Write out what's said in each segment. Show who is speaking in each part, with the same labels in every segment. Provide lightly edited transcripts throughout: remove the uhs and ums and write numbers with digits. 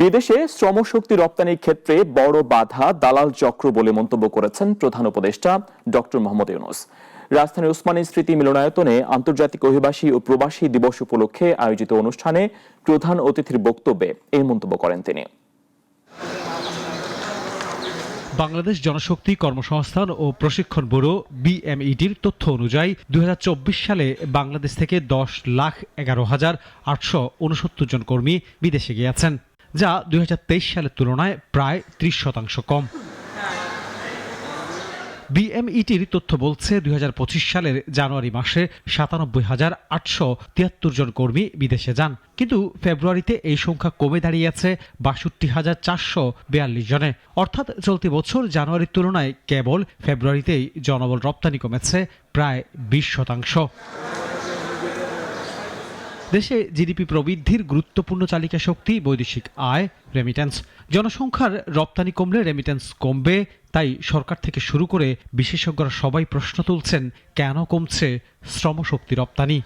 Speaker 1: বিদেশে শ্রমশক্তি রপ্তানির ক্ষেত্রে বড় বাধা দালাল চক্র বলে মন্তব্য করেছেন প্রধান উপদেষ্টা ডক্টর মোহাম্মদ ইউনূস। রাজধানীর ওসমানী স্মৃতি মিলনায়তনে আন্তর্জাতিক অভিবাসী ও প্রবাসী দিবস উপলক্ষে আয়োজিত অনুষ্ঠানে প্রধান অতিথির বক্তব্যে এই মন্তব্য করেন তিনি।
Speaker 2: বাংলাদেশ জনশক্তি কর্মসংস্থান ও প্রশিক্ষণ ব্যুরো BMETর তথ্য অনুযায়ী ২০২৪ সালে বাংলাদেশ থেকে ১০,১১,৮৬৯ জন কর্মী বিদেশে গিয়েছেন, যা ২০২৩ সালের তুলনায় প্রায় ৩০% কম। BMETর তথ্য বলছে ২০২৫ সালের জানুয়ারি মাসে ৯৭,৮৭৩ জন কর্মী বিদেশে যান, কিন্তু ফেব্রুয়ারিতে এই সংখ্যা কমে দাঁড়িয়েছে ৬২,৪৪২ জনে। অর্থাৎ চলতি বছর জানুয়ারির তুলনায় কেবল ফেব্রুয়ারিতেই জনবল রপ্তানি কমেছে প্রায় ২০%। দেশে জিডিপি প্রবৃদ্ধির গুরুত্বপূর্ণ চালিকা শক্তি বৈদেশিক আয়, রেমিটেন্স। জনসংখ্যার রপ্তানি কমলে রেমিটেন্স কমবে, তাই সরকার থেকে শুরু করে বিশেষজ্ঞরা সবাই প্রশ্ন তুলছেন, কেন কমছে শ্রমশক্তি রপ্তানি?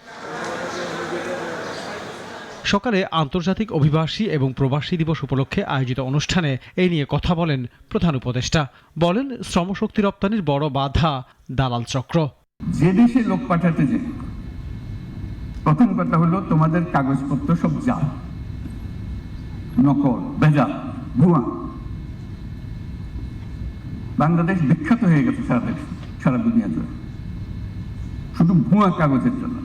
Speaker 2: সকালে আন্তর্জাতিক অভিবাসী এবং প্রবাসী দিবস উপলক্ষে আয়োজিত অনুষ্ঠানে এই নিয়ে কথা বলেন প্রধান উপদেষ্টা। বলেন, শ্রমশক্তি রপ্তানির বড় বাধা দালাল চক্র।
Speaker 3: যে দেশে লোক পাঠাতে যে প্রথম কথা হলো, তোমাদের কাগজপত্র সব জাল, নকল, ভেজাল, ভুয়া। বাংলাদেশ বিখ্যাত হয়ে গেছে সারা দুনিয়া জুড়ে শুধু ভুয়া কাগজের জন্য।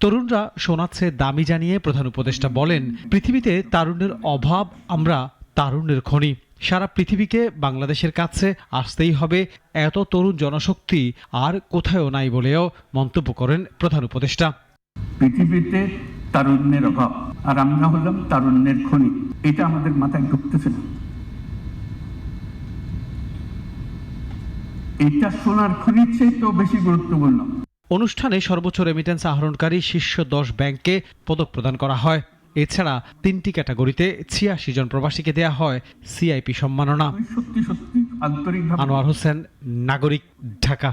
Speaker 2: তরুণরা শোনাচ্ছে দামি জানিয়ে প্রধান উপদেষ্টা বলেন, পৃথিবীতে তারুণ্যের অভাব, আমরা তারুণ্যের খনি। সারা পৃথিবীকে বাংলাদেশের কাছে আসতেই হবে, এত তরুণ জনশক্তি আর কোথাও নাই বলেও মন্তব্য করেন প্রধান উপদেষ্টা।
Speaker 3: পৃথিবীতে তারুণ্যের অভাব আর আমরা হলাম তারুণ্যের খনি, এটা আমাদের মাথায় ঢুকতেছে না। এটা সোনার খনির চেয়ে তো বেশি গুরুত্বপূর্ণ।
Speaker 2: অনুষ্ঠানে সর্বোচ্চ রেমিটেন্স আহরণকারী শীর্ষ 10 ব্যাংককে পদক প্রদান করা হয়। এছাড়া 3টি ক্যাটাগরিতে 86 জন প্রবাসীকে দেয়া হয় CIP সম্মাননা।
Speaker 3: সত্যি সত্যি আন্তরিকভাবে।
Speaker 2: আনোয়ার হোসেন, নাগরিক, ঢাকা।